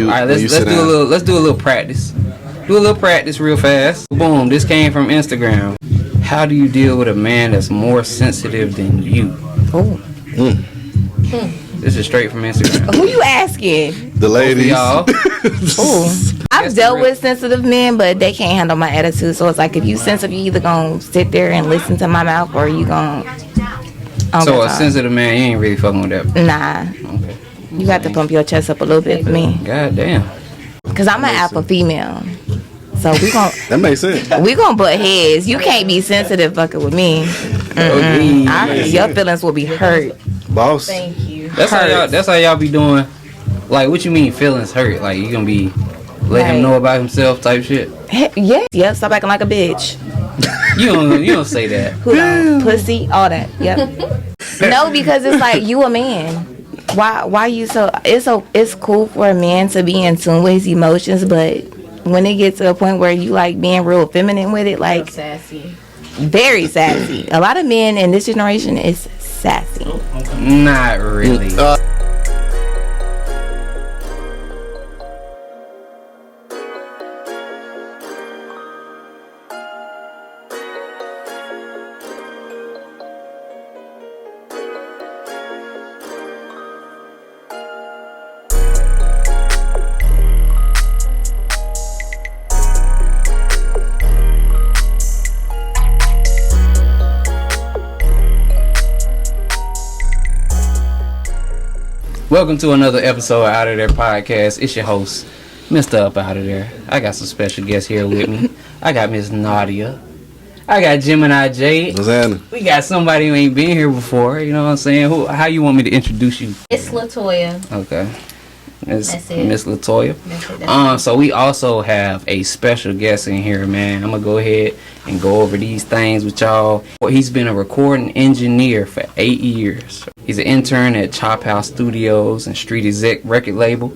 All right, let's do a little practice. Do a little practice real fast. Boom, this came from Instagram. How do you deal with a man that's more sensitive than you? Oh. This is straight from Instagram. Who you asking? The ladies. Y'all. Ooh. I've dealt with sensitive men, but they can't handle my attitude. So it's like, if you sensitive, you either gonna sit there and listen to my mouth, or you gonna. So a sensitive man, you ain't really fucking with that. Nah. Okay. You got to pump your chest up a little bit for me. God damn. Cause I'm an alpha female. So we gon' That makes sense. We gonna butt heads. You can't be sensitive fucking with me. Your feelings will be hurt. Boss. Thank you. That's how y'all be doing. Like, what you mean feelings hurt? Like, you gonna be let him know about himself type shit? Yeah. Stop acting like a bitch. You don't say that. Who don't? Pussy, all that. Yep. No, because it's like, you a man. Why you so? It's cool for a man to be in tune with his emotions, but when it gets to a point where you like being real feminine with it, like sassy, very sassy. A lot of men in this generation is sassy. Not really. Welcome to another episode of Outta There podcast. It's your host, Mr. Up Outta There. I got some special guests here with me. I got Miss Nadia. I got Gemini J. What's happening? We got somebody who ain't been here before. You know what I'm saying? How you want me to introduce you? It's Latoya. Okay. It's That's it. Miss Latoya. That's it. So we also have a special guest in here, man. I'm gonna go ahead and go over these things with y'all. He's been a recording engineer for 8 years. He's an intern at Chop House Studios and Street Exec record label.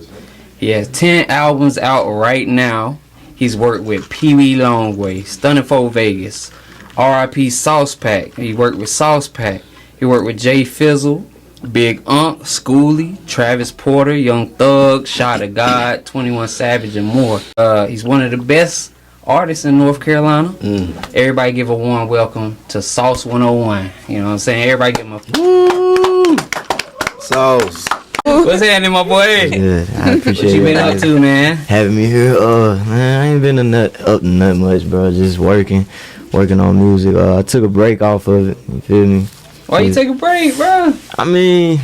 He has 10 albums out right now. He's worked with Pee Wee Longway, Stunning for Vegas, R.I.P. Sauce Pack. He worked with Sauce Pack. He worked with Jay Fizzle, Big Unk, Schoolie, Travis Porter, Young Thug, Shot of God, 21 Savage, and more. He's one of the best artists in North Carolina. Everybody give a warm welcome to Sauce 101. You know what I'm saying? Everybody give him a Woo! Sauce. What's happening, my boy? Good. I appreciate What you been up to, man? having me here. Man, I ain't been up to nothing much, bro. Just working on music. I took a break off of it. You feel me? Why you take a break, bro? I mean,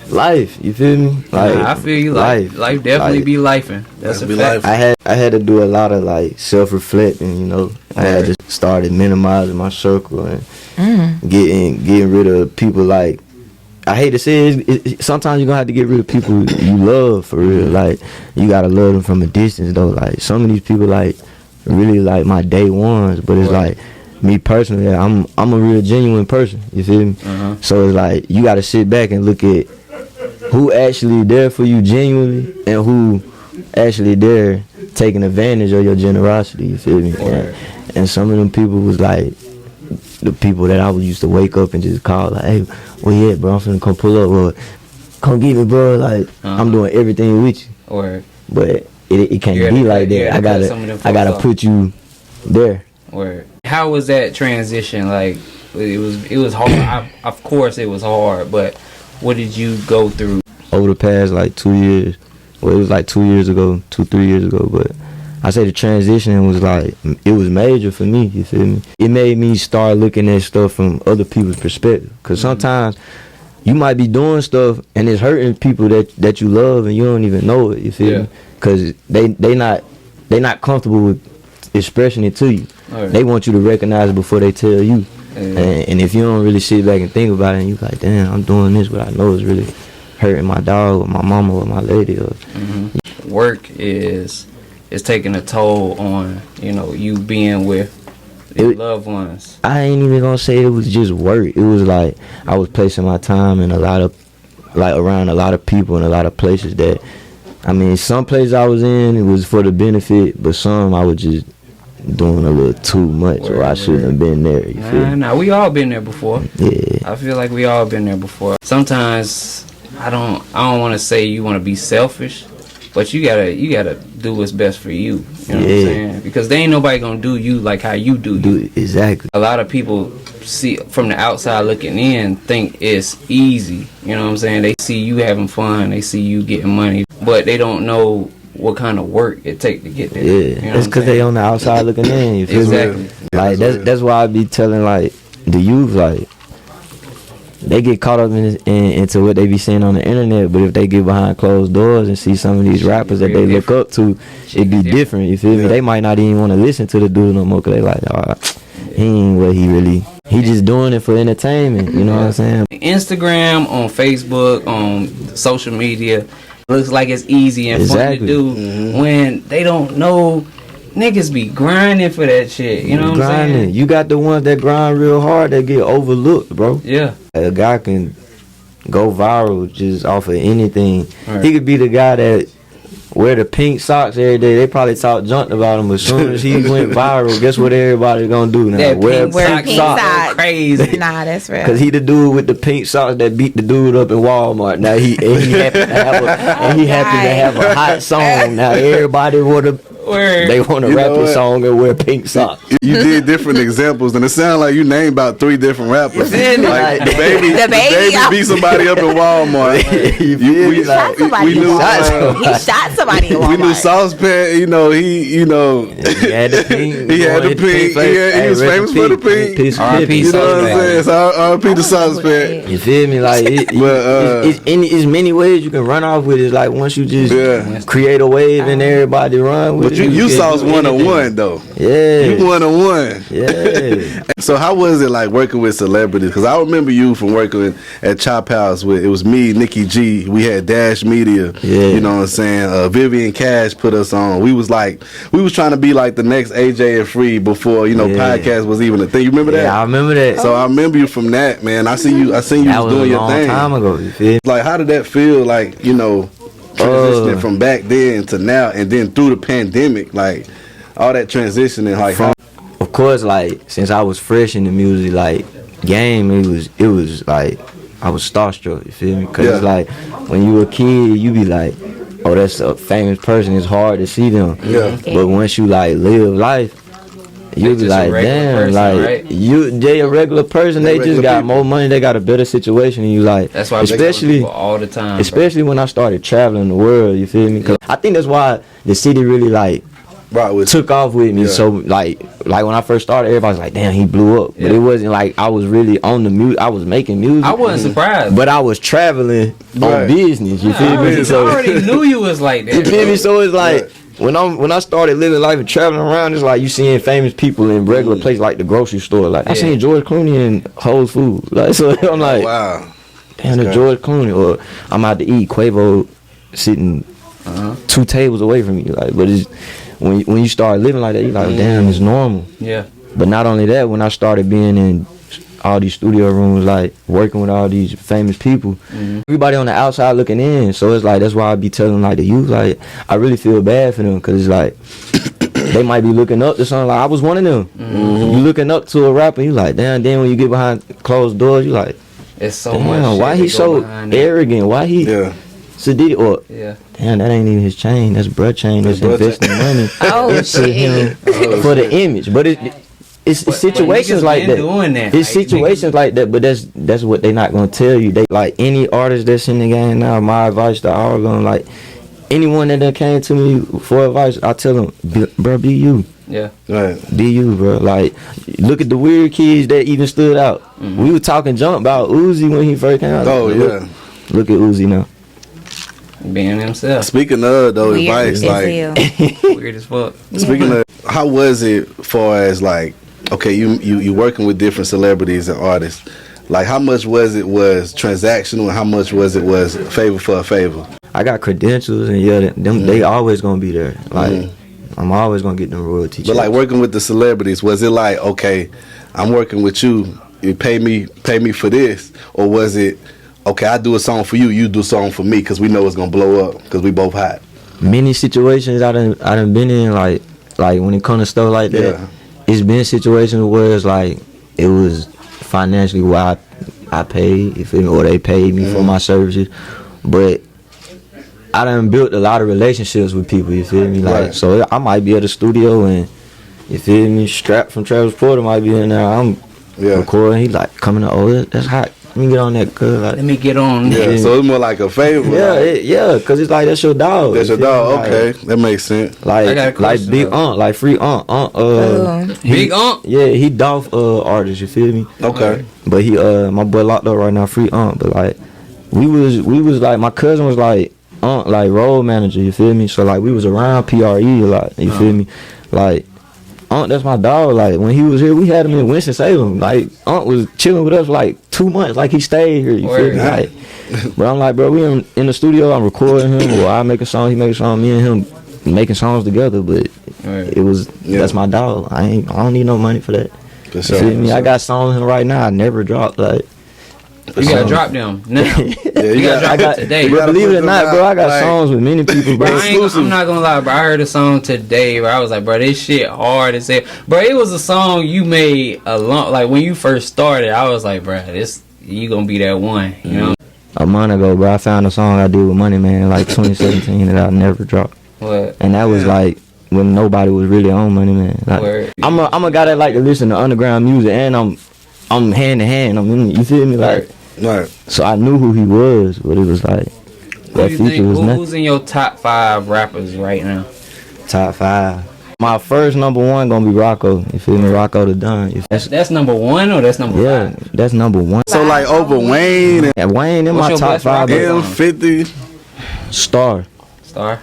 life. You feel me? Like, I feel you. Life definitely be lifing. That's a fact. I had to do a lot of like self-reflecting. You know, I had to started minimizing my circle and getting rid of people. Like, I hate to say it, sometimes you're gonna have to get rid of people you love for real. Like, you gotta love them from a distance though. Like, some of these people like really like my day ones, but it's like me personally, I'm a real genuine person. You feel me? So it's like you gotta sit back and look at who actually there for you genuinely and who actually there taking advantage of your generosity. You feel me? And some of them people was like the people that I used to wake up and just call like, hey, where you at, bro? I'm finna come pull up, or come get me, bro. Like, I'm doing everything with you. But it can't be like that. I gotta put you there. How was that transition? Like, it was hard. Of course it was hard, but what did you go through? Over the past like 2 years. Well, it was like 3 years ago, but I say the transition was like, it was major for me, you feel me? It made me start looking at stuff from other people's perspective. Because sometimes you might be doing stuff and it's hurting people that you love and you don't even know it, you feel me? Because they not comfortable with expressing it to you. They want you to recognize it before they tell you. And if you don't really sit back and think about it, and you like, damn, I'm doing this, but I know it's really hurting my dog or my mama or my lady. Or Work is taking a toll on, you being with your loved ones. I ain't even gonna say it was just work. It was like I was placing my time in around a lot of people and a lot of places that, I mean, some places I was in, it was for the benefit, but some I was just doing a little too much, or I shouldn't have been there. You feel? Nah, we all been there before. Yeah. I feel like we all been there before. Sometimes I don't want to say you want to be selfish, But you gotta do what's best for you. You know what I'm saying? Because there ain't nobody gonna do you like how you do you. Exactly. A lot of people see from the outside looking in, think it's easy. You know what I'm saying? They see you having fun, they see you getting money, but they don't know what kind of work it take to get there. Yeah, you know it's because they on the outside looking in. You feel exactly. me? Like that's why I be telling like the youth, like they get caught up into what they be seeing on the internet, but if they get behind closed doors and see some of these rappers that they look up to, it be different. You feel me? They might not even want to listen to the dude no more because they like, he ain't what he just doing it for entertainment. You know what I'm saying? Instagram, on Facebook, on social media, looks like it's easy and fun to do when they don't know. Niggas be grinding for that shit. You know what I'm saying? You got the ones that grind real hard that get overlooked, bro. Yeah. A guy can go viral just off of anything. Right. He could be the guy that wear the pink socks every day. They probably talk junk about him. As soon as he went viral, guess what everybody gonna do now? That Wear pink socks. Crazy. Nah, that's real. Cause he the dude with the pink socks that beat the dude up in Walmart. Now he happy to have a hot song. Now everybody they want to rap a song and wear pink socks. You did different examples, and it sounds like you named about 3 different rappers. Like the baby beat somebody up in Walmart. He shot somebody in Walmart. He shot somebody in Walmart. We knew Saucepan. He had the pink. He was famous for the pink. R.I.P. You know what I'm saying? So R.I.P. the Saucepan. You feel me? Like it's many ways you can run off with it. Like once you just create a wave and everybody run with it. But you Sauce 101 though. Yeah. You 101. Yeah. So how was it like working with celebrities? Because I remember you from working at Chop House with, it was me, Nikki G. We had Dash Media. Yeah. You know what I'm saying? Vivian Cash put us on. We was trying to be like the next AJ and Free before, podcast was even a thing. You remember that? Yeah, I remember that. So I remember you from that, man. I seen you was doing your thing. That was a long time ago. You feel me? Like, how did that feel? Like, transitioning from back then to now, and then through the pandemic, like all that transitioning, like of course, like since I was fresh in the music like game, it was like I was starstruck. You feel me? Cause it's like when you a kid, you be like, oh, that's a famous person. It's hard to see them. Yeah. But once you like live life, you be like, damn, person, like right? they a regular person. They just got people. more money. They got a better situation than you. Like that's why especially all the time. Especially when I started traveling the world. You feel me? Cause I think that's why the city really like took off with me. So like when I first started, everybody's like, damn, he blew up. But it wasn't like I was really on the music. I was making music. I wasn't surprised. But I was traveling on business. You feel me? I already knew you was like that. You feel me? So it's like when I started living life and traveling around, it's like you seeing famous people in regular places like the grocery store. Like I seen George Clooney in Whole Foods. Like so I'm like, wow, damn, the George Clooney. Or I'm out to eat, Quavo sitting 2 tables away from me. Like, but it's when you start living like that, you're like, damn, it's normal. Yeah. But not only that, when I started being in all these studio rooms, like working with all these famous people, everybody on the outside looking in. So it's like that's why I be telling like the youth, like I really feel bad for them because it's like they might be looking up to something. Like I was one of them. You looking up to a rapper, you like, damn. Then when you get behind closed doors, you like, it's so damn, much. Why he so arrogant? Why he? Sadidi or damn, that ain't even his chain. That's bruh chain. That's investing money into him for the image. But it's situations like that. It's situations like that. But that's what they not gonna tell you. They like any artist that's in the game now. My advice to all of them, like anyone that done came to me for advice, I tell them, bro, be you. Yeah. Right. Be you, bro. Like, look at the weird kids that even stood out. We were talking junk about Uzi when he first came out. Oh yeah. Look at Uzi now. Being himself. Speaking of though, advice, like weird as fuck. Speaking of, how was it far as like, okay, you working with different celebrities and artists, like how much was transactional and how much was favor for a favor? I got credentials and they always gonna be there. Like I'm always gonna get them royalty checks. But like working with the celebrities, was it like, okay, I'm working with you pay me for this, or was it, okay, I do a song for you, you do a song for me, because we know it's gonna blow up, because we both hot? Many situations I done been in, like when it comes to stuff like that, it's been situations where it's like it was financially why I paid, you feel me, or they paid me for my services, but I done built a lot of relationships with people, you feel me? Like, Right. so I might be at the studio and, you feel me, Strap from Travis Porter might be in there. I'm recording. He like, coming to, that's hot. Let me get on that, cuz. Like, Let me get on. Yeah, so it's more like a favor. yeah, cause it's like, that's your dog. That's your you feel dog. me? Okay, that makes sense. I got a Like question, Big though. Aunt, like Free Aunt. Big Aunt? Yeah, he Dolph artist, you feel me? Okay. But he my boy locked up right now, Free Aunt. But like we was like, my cousin was like Aunt, like road manager, you feel me? So like we was around PRE a lot, you feel me? Like Aunt, that's my dog. Like when he was here, we had him in Winston-Salem. Like Aunt was chilling with us for like 2 months, like he stayed here, you feel me? Like, but I'm like, bro, we in the studio, I'm recording him, or I make a song, he make a song, me and him making songs together. But it was that's my dog. I don't need no money for that. For You sure. feel me? I got songs with him right now. I never dropped. Like, You gotta drop them now. You gotta drop it today. But believe it or not, bro, I got like, songs with many people, bro. I'm not gonna lie, bro. I heard a song today where I was like, bro, this shit hard as hell. Bro, it was a song you made a long, like when you first started. I was like, bro, this you gonna be that one, you know? A month ago, bro, I found a song I did with Money Man, like 2017, that I never dropped. What? And that was like when nobody was really on Money Man. Like, Word. I'm a guy that like to listen to underground music, and I'm hand to hand. I'm in, you feel me? Like, Right. so I knew who he was, but it was like that Who you feature think, was nothing. who's in your top 5 rappers right now? Top 5. My first number 1 gonna be Rocco. You feel me? Rocco the Don. That's number 1 or that's number 5? That's number 1. So like over Wayne And Wayne in What's my your top best 5. rapper? M50. Star. Star?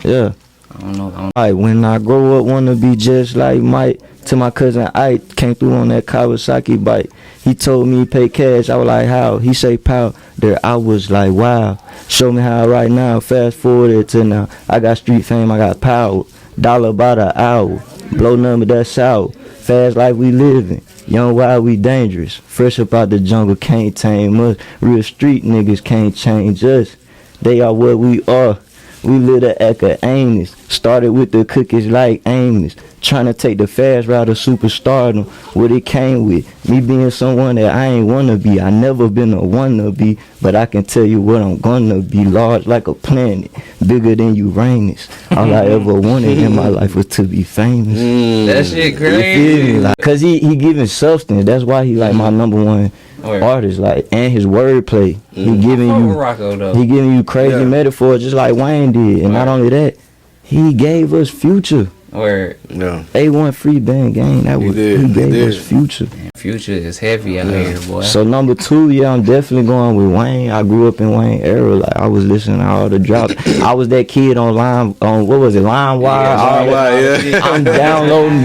Yeah. I don't know. Like, when I grow up, wanna be just like Mike. To my cousin Ike, came through on that Kawasaki bike. He told me pay cash. I was like, how? He say pow. There, I was like, wow. Show me how right now. Fast forward it to now. I got street fame. I got power. Dollar by the hour. Blow number, that's out. Fast life we living. Young, wild, we dangerous. Fresh up out the jungle, can't tame us. Real street niggas can't change us. They are what we are. We live the echo Amos. Started with the cookies like Amos. Trying to take the fast route of superstardom. What it came with. Me being someone that I ain't wanna be. I never been a wannabe. But I can tell you what I'm gonna be. Large like a planet. Bigger than Uranus. All I ever wanted in my life was to be famous. That shit You feel crazy. me? Like, cause he giving substance. That's why he like my number 1 artist. Like, and his wordplay. He giving Fuck you with Rocco though. he giving you crazy metaphors just like Wayne did. And not only that, he gave us Future. Word. Yeah. A1 free band gang. That was he gave us Future. Future is heavy out here, boy. So number 2, yeah, I'm definitely going with Wayne. I grew up in Wayne era. Like, I was listening to all the drops. I was that kid on what was it, LimeWire? I'm downloading.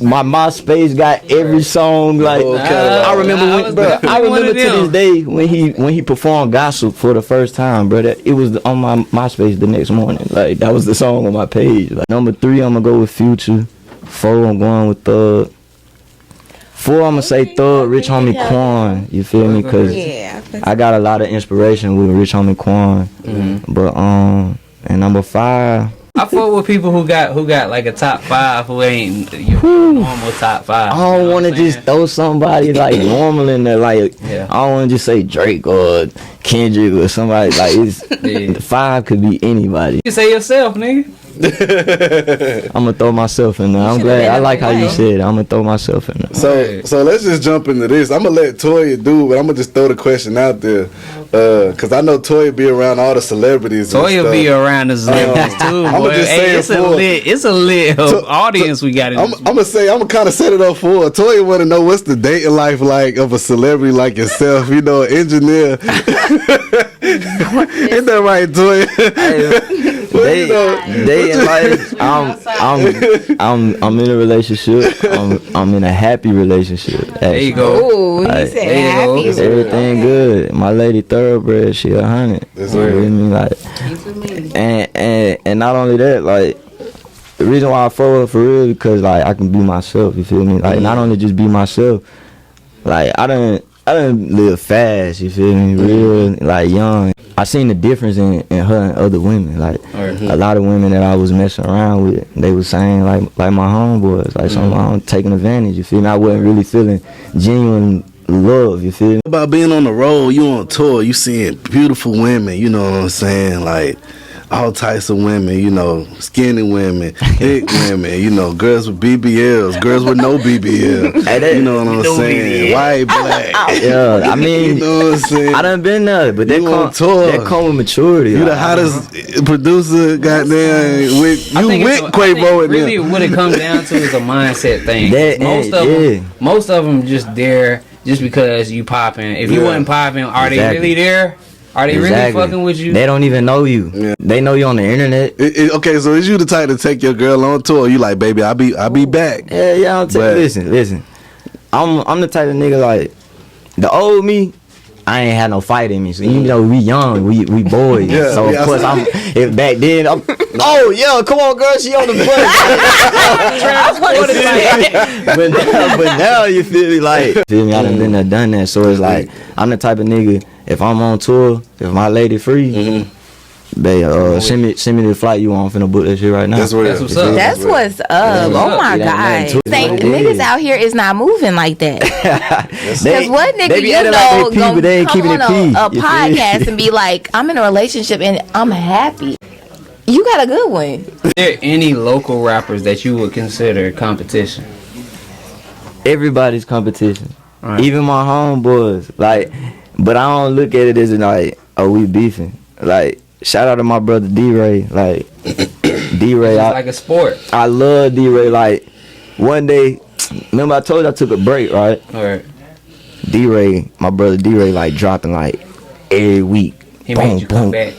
My MySpace got every song. Like, I remember to this day when he performed Gossip for the first time, bro. It was on my MySpace the next morning. Like, that was the song on my page. Like, number 3, I'm gonna go with Future. 4, I'm going with Thug. 4, I'm gonna say Thug, Rich Homie Quan. You feel me? Cause I got a lot of inspiration with Rich Homie Quan. But and number 5. I fuck with people who got like a top 5 who ain't your normal top 5. I don't want to just throw somebody like normal in there. Like, Yeah. I don't want to just say Drake or Kendrick or somebody. Like, it's Yeah. 5 could be anybody. You say yourself, nigga. I'm gonna throw myself in there. I'm glad. I like how you said it. I'm gonna throw myself in there. So let's just jump into this. I'm gonna let Toya do, but I'm gonna just throw the question out there, cause I know Toya be around all the celebrities. Toya be around the celebrities too, I'ma boy. just Hey, say it's a lit audience we got in I'm this. gonna kind of set it up for her. Toya want to know what's the dating life like of a celebrity like yourself. You know, an engineer. Ain't that right, Toya? Dating life. I'm in a relationship. I'm in a happy relationship. Actually. There you go. Ooh, he said there you go. happy. Everything good. My lady thoroughbred, she 100. That's You right. feel me? Like, and not only that, like, the reason why I follow her for real because like I can be myself. You feel me? Like, not only just be myself. Like, I done live fast. You feel me? Real like young. I seen the difference in her and other women. Like, a lot of women that I was messing around with, they was saying like my homeboys, like some I'm taking advantage. You feel me? I wasn't really feeling genuine love. You feel me? About being on the road, you on tour, you seeing beautiful women. You know what I'm saying? Like, all types of women, you know, skinny women, thick women, you know, girls with BBLs, girls with no BBL. Hey, you know what I'm saying? White, black. Yeah, I mean, you know what I'm saying? I done been there, but You on tour. that come with maturity. You the like, hottest producer, goddamn. With Quavo and really them. what it comes down to is a mindset thing. That, Most of them just there just because you popping. If you wasn't popping, are they really there? Are they really fucking with you? They don't even know you. Yeah. They know you on the internet. Okay, so is you the type to take your girl on tour? You like, baby, I'll be back. Yeah. Listen. I'm the type of nigga like the old me. I ain't had no fight in me, so you know we young, we boys. Yeah, so of course if back then oh yeah, come on girl, she on the bus. but now you feel me like I done been there, done that. So it's like I'm the type of nigga. If I'm on tour, if my lady free, babe, send me the flight you want. I'm finna book that shit right now. That's what's up. That's what's up. Oh my God. Niggas out here is not moving like that. Because what nigga you know gonna come on a podcast and be like, I'm in a relationship and I'm happy. You got a good one. Is there any local rappers that you would consider competition? Everybody's competition. Right. Even my homeboys. Like, but I don't look at it as like, oh, we beefing. Like, shout out to my brother D-Ray. Like, D-Ray. It's like a sport. I love D-Ray. Like, one day, remember I told you I took a break, right? Alright. D-Ray, my brother D-Ray, like, dropping, like, every week. He made you come back.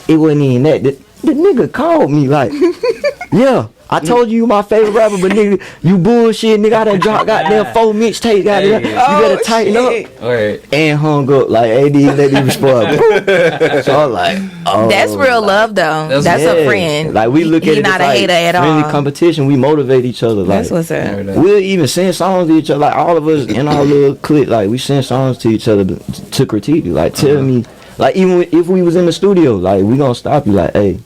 It wasn't even that. The nigga called me, like, yeah. I told you my favorite rapper, but nigga, you bullshit, nigga. I done dropped goddamn 4 mixtapes, goddamn. You better tighten up. Alright. And hung up like AD let me respond. So I'm like, oh, that's real love though. That's a friend. Like we look at it not as a hater like at friendly all. competition. We motivate each other. Like That's what's up. we'll even send songs to each other. Like all of us in our little clique, like we send songs to each other to critique you. Like tell me, like even if we was in the studio, like we gonna stop you. Like hey.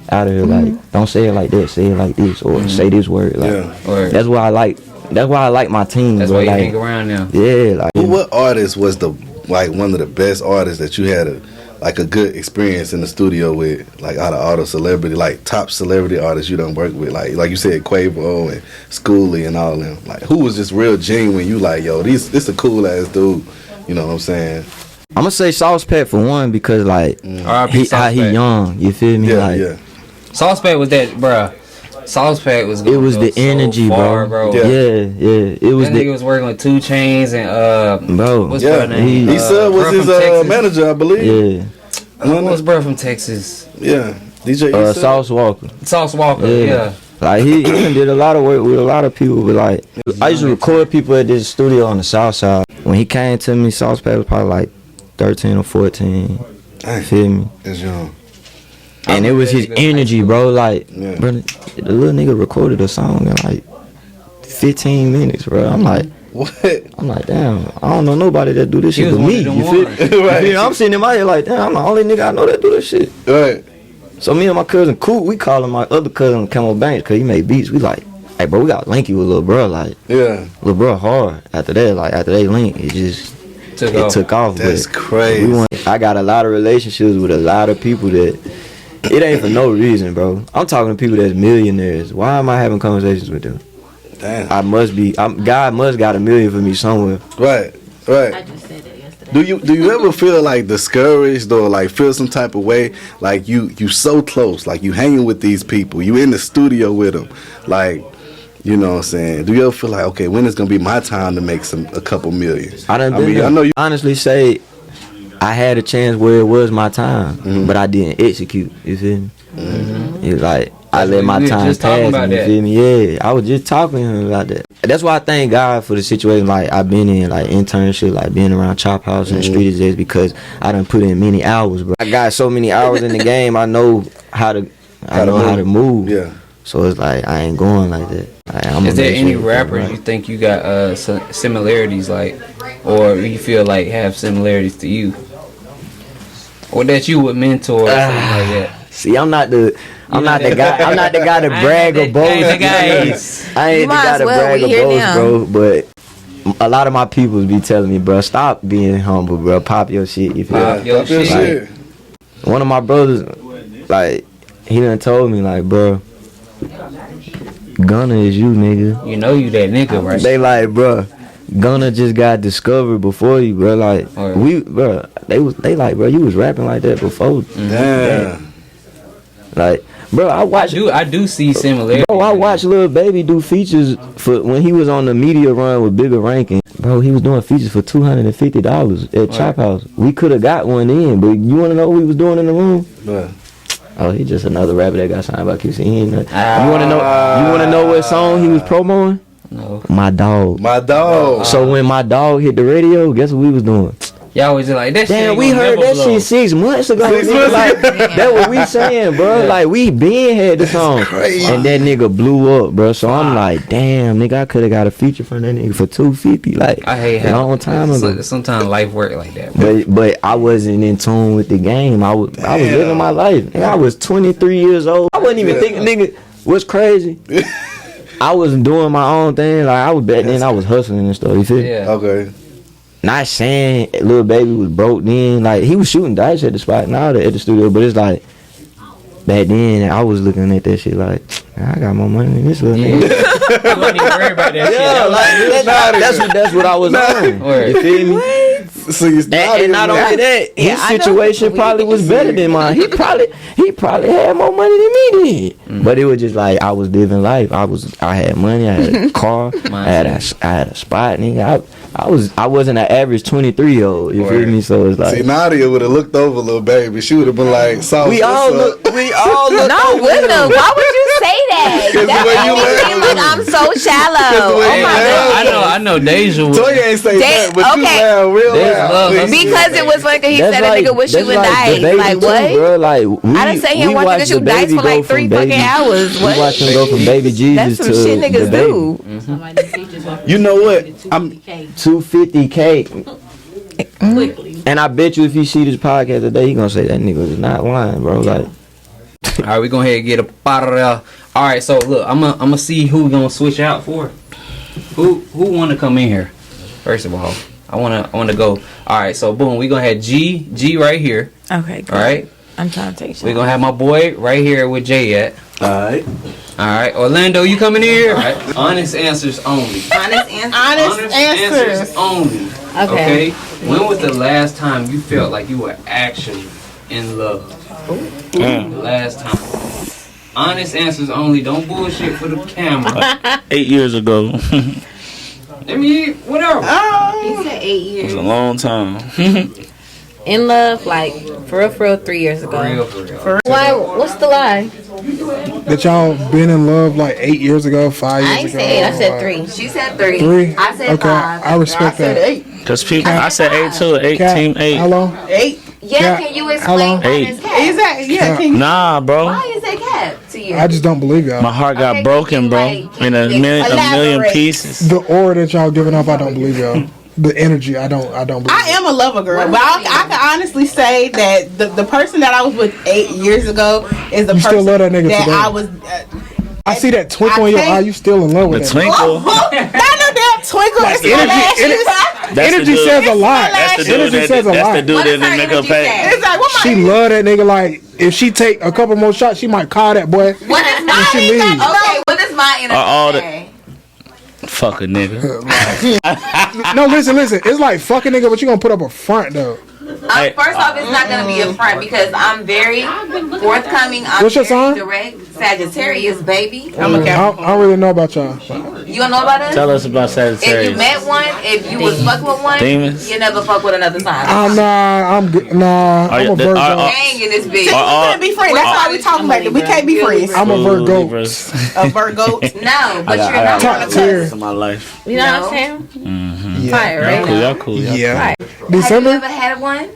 Out of here, like don't say it like that, say it like this, or say this word. Like that's why I like. That's why I like my team. That's bro. why you like, hang around now. Yeah, like What artist was one of the best artists that you had a good experience in the studio with, like out of all the celebrity, like top celebrity artists you done work with, like you said Quavo and Schoolie and all them. Like who was just real genuine? You like yo, this a cool ass dude. You know what I'm saying? I'm gonna say Sauce Pack for one because like he young. You feel me? Yeah. Sauce Pack was that, bruh. Sauce Pack was. It was the energy, far, bro. Yeah. It was that nigga was working with 2 Chainz and bro. What's bro name? He said was his manager, I believe. Yeah. What's bro from Texas? Yeah. DJ Sauce Walker. Sauce Walker. Yeah. Like he did a lot of work with a lot of people, but like I used to record people at this studio on the south side. When he came to me, Sauce Pack was probably like 13 or 14. Feel me? That's young. And it was his energy, bro. Like, bro, the little nigga recorded a song in like 15 minutes, bro. I'm like, what? I'm like, damn, I don't know nobody that do this shit but me. You feel? Right. You know, I'm sitting in my head like, damn, I'm the only nigga I know that do this shit. Right. So me and my cousin Coop, we call him my other cousin Camo Banks because he made beats. We like, hey, bro, we got link you with little bro. Like, little bro hard. After they link, it just took off. That's crazy. I got a lot of relationships with a lot of people that. It ain't for no reason, bro. I'm talking to people that's millionaires. Why am I having conversations with them? Damn. I must be. God must got $1 million for me somewhere. Right. I just said that yesterday. Do you ever feel like discouraged or like feel some type of way? Like you so close, like you hanging with these people, you in the studio with them, like. You know what I'm saying? Do you ever feel like, okay, when is gonna be my time to make a couple million? I know you honestly say. I had a chance where it was my time, but I didn't execute. You feel me? It's like I let my time pass. You feel me? Yeah, I was just talking to him about that. That's why I thank God for the situation like I've been in, like internship, like being around Chop House and the street is just because I done put in many hours, bro. I got so many hours in the game. I know how to move. Yeah. So it's like I ain't going like that. Is there any rapper you think you got similarities like, or you feel like have similarities to you, or that you would mentor or something like that? See, I'm not the guy to brag or boast. I ain't the guy to brag or boast, bro. But a lot of my people be telling me, bro, stop being humble, bro. Pop your shit. You feel? Pop your shit. One of my brothers, like, he done told me like, bro, Gunna is you, nigga. You know you that nigga, right? They like, bro, Gunna just got discovered before you, bro. Like they like, bro, you was rapping like that before. Damn. Like, bro, I do see similarities. Bro, I watched Lil Baby do features for when he was on the media run with Bigger Rankin. Bro, he was doing features for $250 at Chop House. We could have got one in, but you want to know what he was doing in the room? But Oh, he just another rapper that got signed by QC. He ain't nothing. You want to know? You want to know what song he was promoting? No. My Dog. My Dog. So when My Dog hit the radio, guess what we was doing? Y'all was just like that. Damn, shit we heard that shit 6 months ago. 6 nigga. months Like, that what we saying, bro. Like, we been had the song. crazy. And that nigga blew up, bro. So I'm like, damn, nigga, I could have got a feature from that nigga for $250. Like, I hate a how long time ago. Sometimes life work like that. Bro. But I wasn't in tune with the game. I was living my life. Nigga, I was 23 years old. I wasn't even thinking, nigga, what's crazy? I wasn't doing my own thing. Like, I was back then, I was hustling and stuff. You feel me? Yeah. Okay. Not saying Lil Baby was broke then. Like, he was shooting dice at the spot and all that at the studio. But it's like, back then, I was looking at that shit like, I got more money than this little nigga. You wasn't even worried about that shit. That's what I was on. Word. You feel me? So you And not only that, his situation probably was better than mine. He probably had more money than me did. But it was just like I was living life. I had money. I had a car. I had a spot. Nigga, I wasn't an average 23-year-old. You feel me? So it's like, see, Nadia would have looked over Lil Baby. She would have been like, "Sauce, we all look. No, why would you say that? Because the That way made you me laugh. feel like I'm so shallow. the way Oh you my laugh. god. I know Deja would. Toya ain't say that, but you okay. laugh real There's loud. love. Please. Because it was like he that's said a nigga was that's shooting like the dice. Baby Like too, what? bro. Like I done seen him we wanting to watched shoot the dice Baby for like go from 3 Baby- fucking hours. We What? watched him go from Baby Jesus That's some to shit the niggas Baby. do. You know what? I'm 250K. Quickly. And I bet you if you see this podcast today, he gonna say that nigga is not lying, bro. Like, All right, we go ahead and get up out of there. All right, so look, I'm gonna see who we gonna switch out for. Who want to come in here? First of all, I wanna go. All right, so boom, we gonna have G right here. Okay, good. All right, I'm trying to take shit. we gonna have my boy right here with Jay at. alright. All right, Orlando, you coming in here? All right. Honest answers only. Honest answer. Honest answers. only. Okay. When was the last time you felt like you were actually in love? The last time. Honest answers only. Don't bullshit for the camera. 8 years ago. I mean, whatever. He said 8 It years. was a long time. In love, like for real, 3 years ago. For real. Why? What's the lie? That y'all been in love like 8 years ago, 5 years I ain't ago? said 8. I said or 3. She said 3. 3? I said Okay, 5. I respect that. Because people, I said 8 too. 8, Cat, team 8. how long? 8. Yeah, Cat, can you how explain long? honest cat? Exactly. Yeah. Can you? Nah, bro. Why is that cat to you? I just don't believe y'all. My heart got Okay, broken, bro. like, In a million elaborate. pieces. The aura that y'all giving off, I don't believe y'all. The energy, I don't believe. I am a lover girl, but I can honestly say that the person that I was with 8 years ago is the You person still love that nigga today? I was. I see that twinkle in your can't- eye. You still in love The with that? twinkle. Not no damn twinkle. It's my lashes. That's Energy the dude. says a lot. That's the dude Energy that, says a that's the lot. dude What that is her the nigga energy pay. say? It's like what my She love that nigga. Like if she take a couple more shots, she might call that boy. What is When my she leave. Okay, what is my energy? all the- say? Fuck a nigga. No, listen. It's like fucking nigga, but you gonna put up a front though. Hey, First off, it's not gonna be a front because I'm very forthcoming. I'm What's your very sign? direct. Sagittarius, baby. I'm a I Capricorn. don't really know about y'all. You don't know about us? Tell us about If you Sagittarius. met one, if you was fuck with one, Demons? you never fuck with another sign. I'm good. Nah, I'm a Virgo. Dang in this bitch. We can't be friends. That's why we talking about it. We can't be friends. I'm a Virgo. Libras. A Virgo. No, but you're not Top one of tier. us. In my life. You know what I'm saying? Fire, right? Cool, y'all cool. Y'all Yeah. Have you December. ever had one?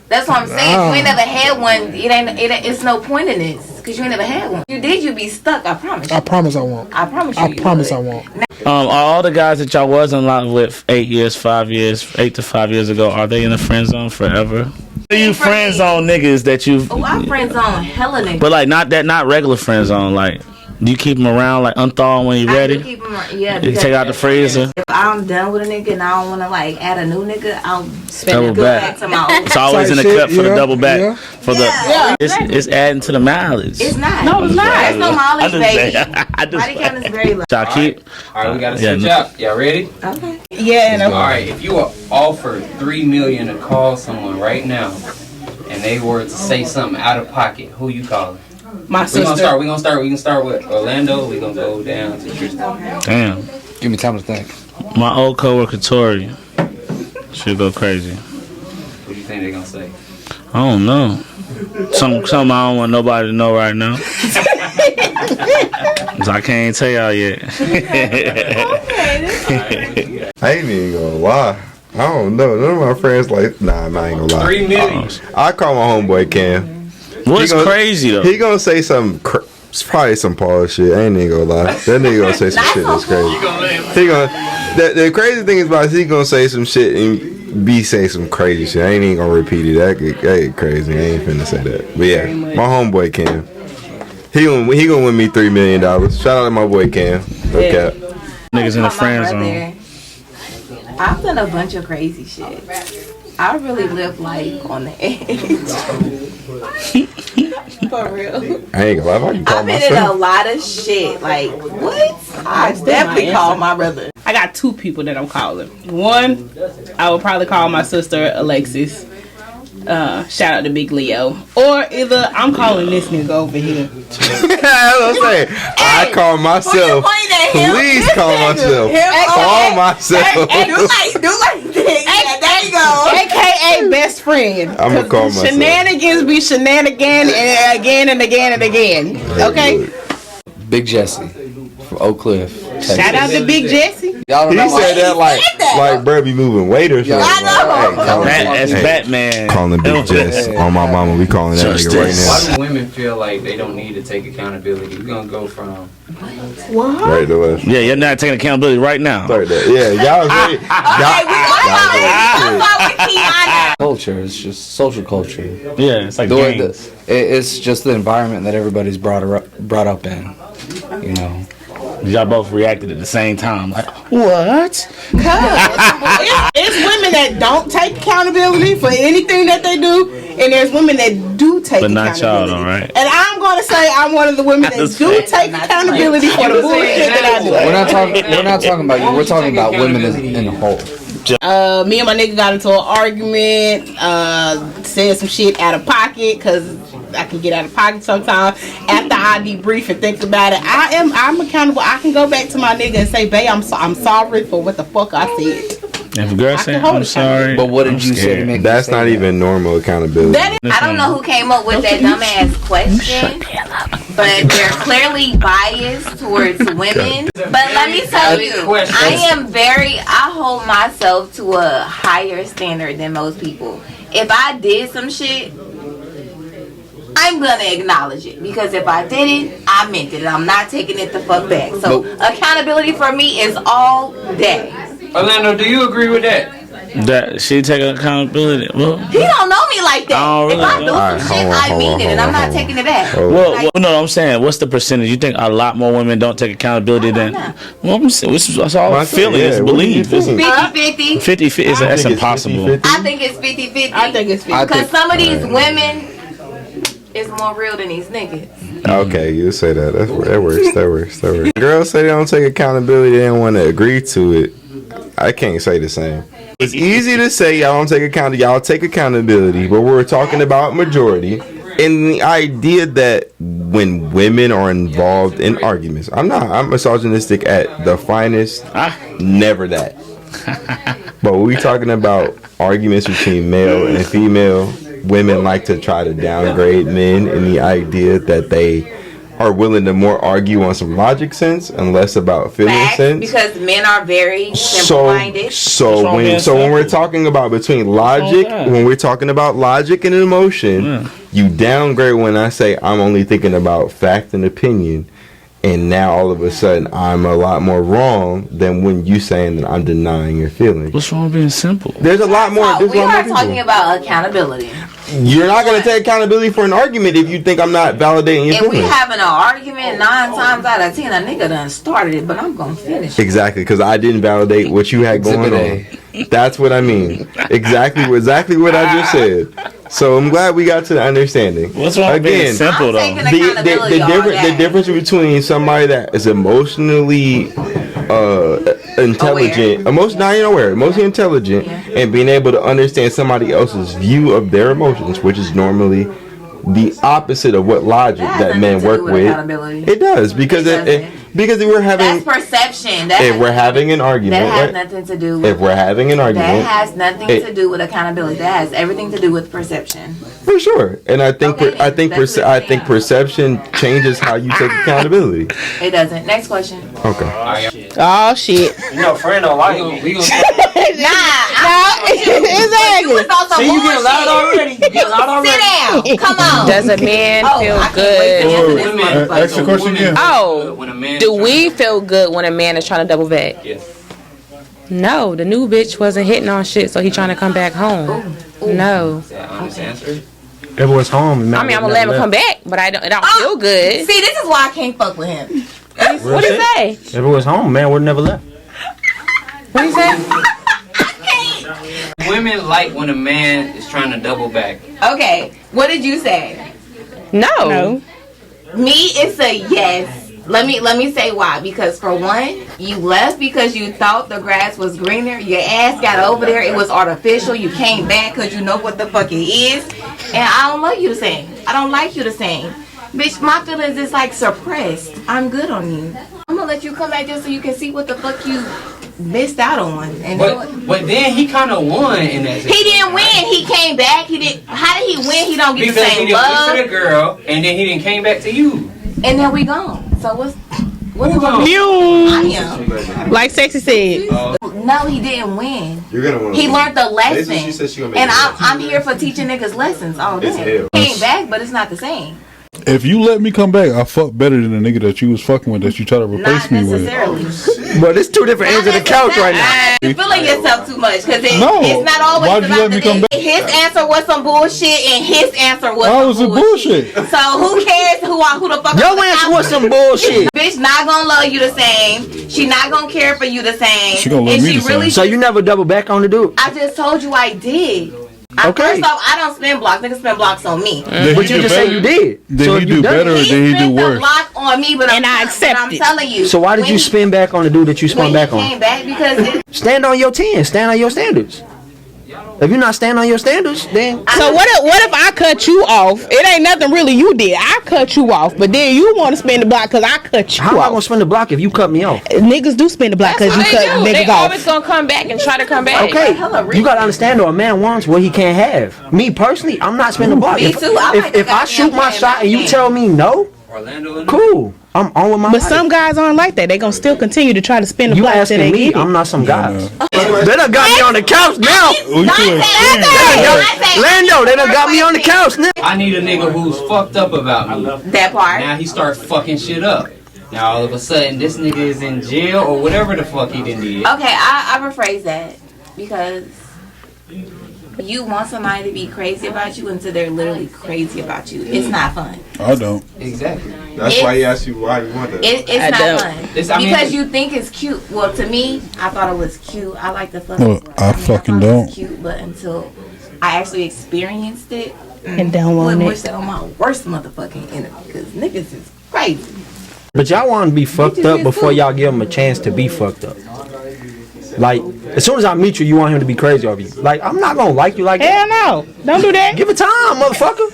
That's what I'm saying. If you ain't never had one, it's no point in this. Because you ain't never had one. If you did, you'd be stuck. I promise you. I promise I won't. I promise you. I you promise would. I won't. Are all the guys that y'all was in love with 8 years, 5 years, 8 to 5 years ago, are they in the friend zone forever? Are you For friend me. zone niggas that you, Oh, I'm friends on hella niggas. but like not regular friend zone, like Do you keep them around like unthawed when you're I ready? do keep 'em around, yeah. You take out the freezer. If I'm done with a nigga and I don't want to like add a new nigga, I'll Double go back. back to my old. It's always in the Shit, cup for the yeah, double back. yeah. For the it's adding to the mileage. It's not. No, it's not. There's no mileage, baby. I just Body count is very low. y'all keep. All right, we gotta Yeah, switch no. out. Y'all ready? Okay. Yeah, and All right, if you were offered $3 million to call someone right now, and they were to say something out of pocket, who you calling? my We sister. can start with Orlando. We gonna go down to Tristan. Damn. Give me time to think. My old coworker Tori. She'll go crazy. What do you think they gonna say? I don't know. Something I don't want nobody to know right now. So I can't tell y'all yet. I ain't even gonna lie. I don't know. None of my friends like. Nah, I ain't gonna lie. $3 million. I call my homeboy Cam. What's He gonna- crazy though? He gonna say some. It's probably some Paul shit. I ain't even gonna lie. That nigga gonna say some shit that's crazy. He gonna. The crazy thing is about he gonna say some shit and say some crazy shit. I ain't even gonna repeat it. That get crazy. I ain't finna say that. But yeah, my homeboy Cam. He gonna win me $3 million. Shout out to my boy Cam. Okay. Niggas in the My friend zone. brother, I've done a bunch of crazy shit. I really live like on the edge. For real. I ain't gonna lie. If I can call I've been in a myself. lot of shit. Like, what? I still definitely my call answer. my brother. I got two people that I'm calling. One, I would probably call my sister Alexis. Shout out to Big Leo. Or either I'm calling this nigga over here. I say, I call myself. Please call myself. Call myself. Do like this. Yeah, there you go. AKA best friend. I'ma 'Cause call myself. Shenanigans be shenanigan and again and again and again. Okay? Big Jesse from Oak Cliff. Texas. Shout out to Big Jesse. Y'all don't He know said that like bro be moving weight or something. I know. Like, hey, That's hey, Batman. calling Big Jess on my mama. We calling that nigga right Why now. do women feel like they don't need to take accountability? We're gonna go from Right to us. Yeah, you're not taking accountability right now. Start that. Yeah, y'all was ready. Culture. It's just social culture. Yeah, it's like The way gangs. it's just the environment that everybody's brought up in. You know. Y'all both reacted at the same time. Like, what? It's women that don't take accountability for anything that they do, and there's women that do take But not y'all, accountability. though, right? And I'm going to say I'm one of the women that That's do fair. take accountability for the bullshit that I do. We're not talking about you. We're talking about women in a whole. Me and my nigga got into an argument, said some shit out of pocket, because I can get out of pocket sometimes. After I debrief and think about it, I'm accountable. I can go back to my nigga and say, babe, I'm sorry for what the fuck I said. If a girl say, I'm sorry. But what did I'm you say to scared. make? That's not even normal accountability. I don't know who came up with that dumbass question, but they're clearly biased towards women. But let me tell you, I hold myself to a higher standard than most people. If I did some shit, I'm gonna acknowledge it, because if I did it, I meant it. I'm not taking it the fuck back. So accountability for me is all day. Orlando. Do you agree with that? That she taking accountability. Well, He don't know me like that. I don't If I really do know. some shit, I mean it, and I'm not taking it back. well, no, I'm saying, what's the percentage? You think a lot more women don't take accountability than? Well, I'm saying, that's all Well, feeling. yeah, It's what do you belief. It's think? 50-50. 50. That's think it's impossible. 50-50. I think it's 50-50. I think it's Because some of these women is more real than these niggas. Okay, you say that. That works. Girls say they don't take accountability. They don't want to agree to it. I can't say the same. It's easy to say y'all don't take y'all take accountability, but we're talking about majority. And the idea that when women are involved in arguments, I'm misogynistic at the finest. Never that. But we talking about arguments between male and female. Women like to try to downgrade men in the idea that they are willing to more argue on some logic sense and less about feeling Facts, sense. because men are very simple-minded. So when we're talking about between logic, when we're talking about logic and emotion, you downgrade when I say I'm only thinking about fact and opinion, and now all of a sudden I'm a lot more wrong than when you saying that I'm denying your feelings. What's wrong with being simple? There's a lot more. We are talking about accountability. You're not gonna take accountability for an argument if you think I'm not validating your If we feelings. having an argument 9 times out of 10, a nigga done started it, but I'm gonna finish it. Exactly, because I didn't validate what you had going on. That's what I mean. Exactly what I just said. So I'm glad we got to the understanding. What's wrong with being simple though? The difference between somebody that is emotionally intelligent, emotionally intelligent, and being able to understand somebody else's view of their emotions, which is normally the opposite of what logic that men work with. It does because because we're having that's perception. If we're having an argument, that has nothing to do with if we're having an argument, that has nothing to do with accountability. That has everything to do with perception. For sure, and I think perception changes how you take accountability. It doesn't. Next question. Okay. Oh shit. Friend don't like me. Exactly. See, you get loud already. Sit down. Come on. Does a man feel good? Ask the question again. Oh, do we feel good when a man is trying to double back? Yes. No, the new bitch wasn't hitting on shit, so he trying to come back home. No. Honest answer. If it was home, I mean, I'm gonna let him come back, but I don't feel good. See, this is why I can't fuck with him. What do you say? If it was home, man would never left. What do you say? Women like when a man is trying to double back. Okay, what did you say? No. Me, it's a yes. Let me say why. Because for one, you left because you thought the grass was greener. Your ass got over there. It was artificial. You came back because you know what the fuck it is. And I don't like you the same. I don't like you the same. Bitch, my feelings is like suppressed. I'm good on you. I'm gonna let you come back just so you can see what the fuck you missed out on. And but then he kind of won in that situation. He didn't win. He came back. He didn't. How did he win? He don't get because the same he love. didn't went to the girl, and then he didn't came back to you. And then we gone. So what's I am. Like Sexy said. No, he didn't win. You're gonna win. He learned the lesson. She said she gonna make And it. I'm here for teaching niggas lessons all It's day. hell. Came back, but it's not the same. If you let me come back, I fuck better than the nigga that you was fucking with that you try to replace Not me with. necessarily. But it's two different ends of the couch right now. You're feeling yourself too much because it's No. not always Why'd you about let me the come dick. back? His answer was some bullshit and his answer was Why some was it bullshit. bullshit? So who cares who the fuck Your answer was some bullshit. Bitch not gonna love you the same. She not gonna care for you the same. She gonna love And me she the really same. So you never double back on the dude? I just told you I did. Okay. First off, I don't spin blocks. Niggas spin blocks on me. Did But he you do just better? said you did. Did So he if you do done better or it- did he do spent the worse? block on me, but And I accept I'm it. telling you. So why did when you he- spin back on the dude that you spun when back he on? came back because Stand on your 10. Stand on your standards. If you're not standing on your standards, then So what if I cut you off? It ain't nothing really you did. I cut you off, but then you want to spin the block because I cut you how am I off. gonna spin the block if you cut me off? Niggas do spin the block because you cut They niggas always off. gonna come back and try to come back. Okay, you gotta understand though, a man wants what he can't have. Me personally, I'm not spinning the block. Me too. I like If the I goddamn shoot my plan shot and you man. tell me no, Orlando and cool. I'm on with my But life. some guys aren't like that. They gonna still continue to try to spin the You block till asking they me, get it. I'm not some guy. no. They done got me on the couch now. We too extreme. Lando, they done got me on the couch now. I need a nigga who's fucked up about me. that part. Now he starts fucking shit up. Now all of a sudden this nigga is in jail or whatever the fuck he done did. Okay, I rephrase that because you want somebody to be crazy about you until they're literally crazy about you. It's not fun. I don't. Exactly. That's why he asked you why you want that. It's I not don't. fun I mean, because you think it's cute. Well, to me, I thought it was cute. I like the fuck. Well, I fucking thought it don't. was cute, but until I actually experienced it, And don't want wouldn't it. wish that on my worst motherfucking enemy because niggas is crazy. But y'all want to be fucked just up get before fooled. y'all give him a chance to be fucked up. Like, as soon as I meet you, you want him to be crazy over you. Like, I'm not gonna like you like that. Hell no. Don't do that. Give it time, motherfucker.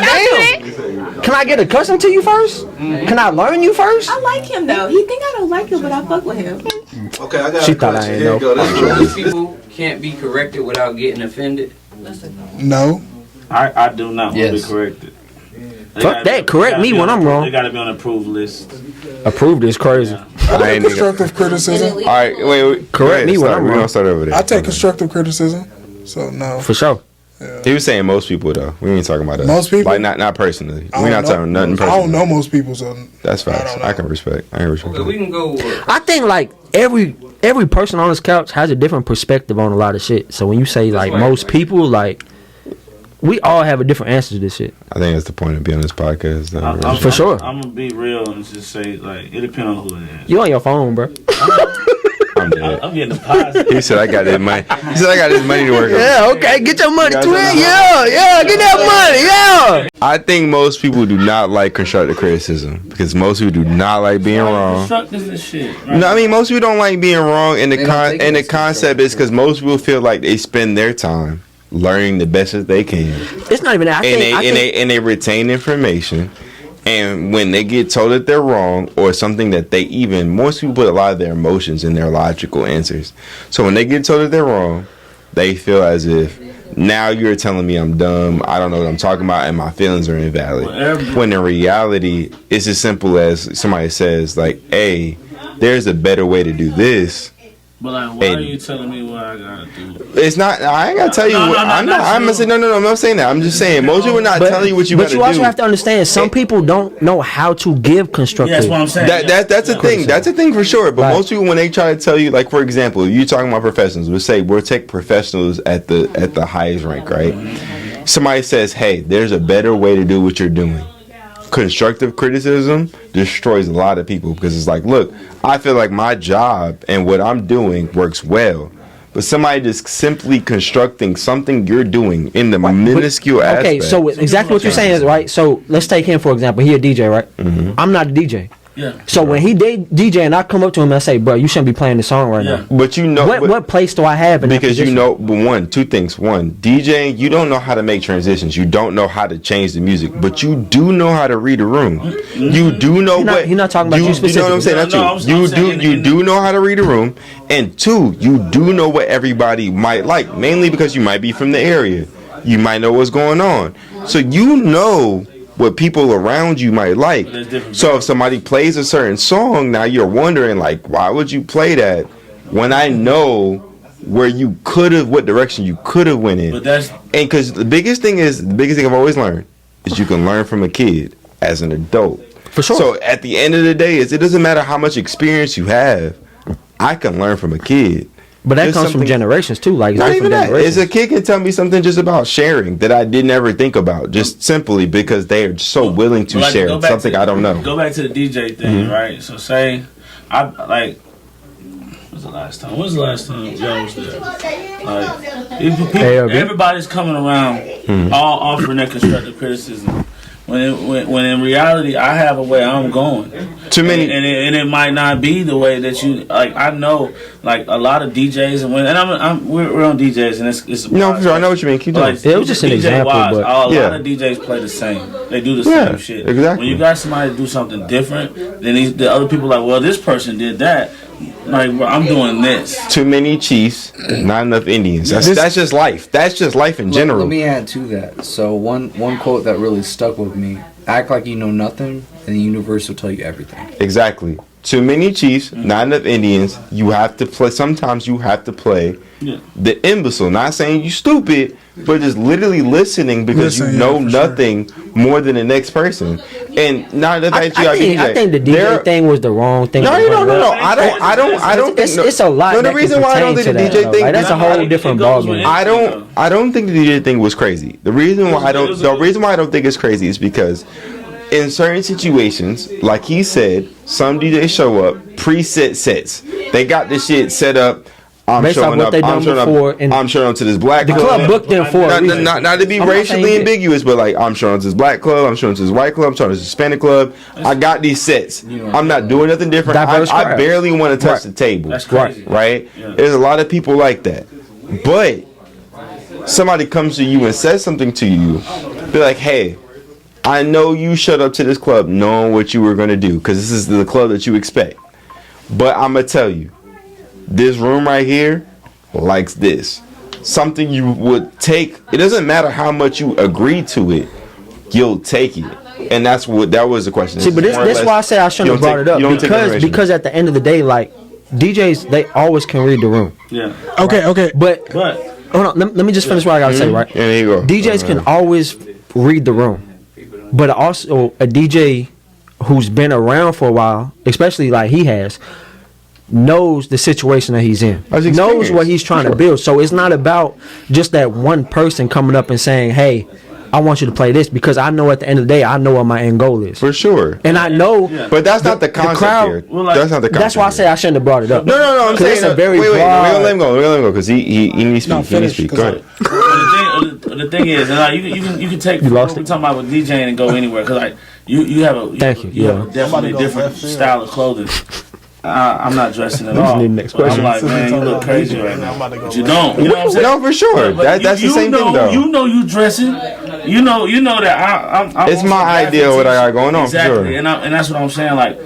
Damn. Can I get accustomed to you first? Can I learn you first? I like him though. He think I don't like him, but I fuck with him. Okay, I got She a thought I question. ain't Here you know. go. This is People can't be corrected without getting offended. No. I do not want to be Yes. corrected. They Fuck gotta that. Correct gotta me be when on I'm wrong. They gotta be on an approved list. Approved is crazy. I take constructive criticism. All right, wait. Correct me when I'm We're wrong. gonna start over there. I take constructive criticism. So no. For sure. He was saying most people though. We ain't talking about us. Most people? Like not personally. I We're don't not know. talking nothing I personal. don't know most people, so That's I facts. don't I know. can respect. I can respect. Okay, we can go. I think like every person on this couch has a different perspective on a lot of shit. So when you say like right. most people, like we all have a different answer to this shit. I think that's the point of being on this podcast. For sure. I'm gonna be real and just say like it depends on who it is. You on your phone, bro? I'm dead. I'm getting the positive. He said I got this money. He said I got this money to work on. Yeah, okay, get your money, twin. Yeah, get that money, yeah. I think most people do not like constructive criticism because most people do not like being wrong. Constructive and shit. Right? No, I mean most people don't like being wrong, and the concept is because most people feel like they spend their time learning the best that they can. It's not even that. And they retain information. And when they get told that they're wrong or something that most people put a lot of their emotions in their logical answers. So when they get told that they're wrong, they feel as if now you're telling me I'm dumb, I don't know what I'm talking about, and my feelings are invalid. When in reality, it's as simple as somebody says, like, hey, there's a better way to do this. But like, why are you telling me what I gotta do? It's not. I ain't gotta tell you. I'm gonna say no. I'm not saying that. I'm just saying most people are not telling you what you gotta do. But you also have to understand, some people don't know how to give constructive. Yeah, that's what I'm saying. That's a thing. That's a thing for sure. But most people, when they try to tell you, like for example, you talking about professionals. We'll take professionals at the highest rank, right? Mm-hmm. Somebody says, "Hey, there's a better way to do what you're doing." Constructive criticism destroys a lot of people because it's like, look, I feel like my job and what I'm doing works well, but somebody just simply constructing something you're doing in the minuscule aspect. Okay, so exactly what you're saying is right. So let's take him for example. He a DJ, right? Mm-hmm. I'm not a DJ. Yeah. So when he DJ and I come up to him and I say, bro, you shouldn't be playing this song right now. But you know what place do I have in because that you know two things. One, DJing, you don't know how to make transitions. You don't know how to change the music, but you do know how to read a room. Mm-hmm. You do know He's not talking about you specifically. You know what I'm saying? You do know how to read a room, and two, you do know what everybody might like. Mainly because you might be from the area. You might know what's going on, so you know what people around you might like. So if somebody plays a certain song, now you're wondering like, why would you play that when I know where you could have, what direction you could have went in? And because the biggest thing I've always learned is you can learn from a kid as an adult. For sure. So at the end of the day, it doesn't matter how much experience you have. I can learn from a kid. But that comes from generations too. Like not even that. As a kid can tell me something just about sharing that I didn't ever think about, just simply because they are so willing to share something I don't know. Go back to the DJ thing, right? So say I like. When's the last time Joe was there? Like everybody's coming around, all offering their constructive criticism. When in reality, I have a way I'm going. Too many, and it might not be the way that you like. I know, like a lot of DJs, and we're on DJs, and it's no, for sure. I know what you mean. Keep going. Like, it was just an example, but a lot of DJs play the same. They do the same shit. Exactly. When you got somebody to do something different, then the other people are like, well, this person did that. Like, well, I'm doing this. Too many chiefs, not enough Indians. That's just life. That's just life in general. Let me add to that. So one quote that really stuck with me: "Act like you know nothing, and the universe will tell you everything." Exactly. Too many chiefs, not enough Indians. You have to play. Sometimes you have to play the imbecile. Not saying you stupid, but just literally listening because you know nothing more than the next person. And not the fact you got DJ. I think the DJ thing was the wrong thing. No. I don't think it's a lot. No, the reason why I don't think the DJ thing that's a whole different ballgame. I don't think the DJ thing was crazy. The reason why I don't think it's crazy is because in certain situations, like he said, some DJs show up preset sets. They got this shit set up. I'm showing up to this black club. The club booked them for a reason. Not to be racially ambiguous, but like I'm showing up to this black club, I'm showing up to this white club, I'm showing up to this Hispanic club. I got these sets. I'm not doing nothing different. I barely want to touch the table. That's crazy. Right? Yeah. There's a lot of people like that. But somebody comes to you and says something to you, be like, hey, I know you showed up to this club knowing what you were going to do because this is the club that you expect. But I'm going to tell you, this room right here likes this. Something you would take. It doesn't matter how much you agree to it. You'll take it. And that was the question. See, but this why I said I shouldn't have brought it up. Because at the end of the day, like, DJs, they always can read the room. Yeah. Okay. But hold on, let me just finish what I gotta say, right? Yeah, there you go. DJs can always read the room. But also a DJ who's been around for a while, especially like he has, knows the situation that he's in, knows what he's trying to build. So it's not about just that one person coming up and saying, hey, I want you to play this, because I know at the end of the day, I know what my end goal is. For sure. And I know. But that's not the concept here. That's not the concept. That's why I say I shouldn't have brought it up. No. I'm saying it's a very wait. We're broad. gonna let him go because he needs to speak. He needs to speak. Go ahead. The thing is, like, you can take what we're talking about with DJing and go anywhere, because like you have a definitely different style of clothing. I'm not dressing at all. I'm like, man, you look crazy right now. But you don't. You know what I'm saying? No, for sure. That's the same thing, though. You know you dressing. You know that I'm it's my idea of what I got going on. Exactly. For sure. And that's what I'm saying. Like,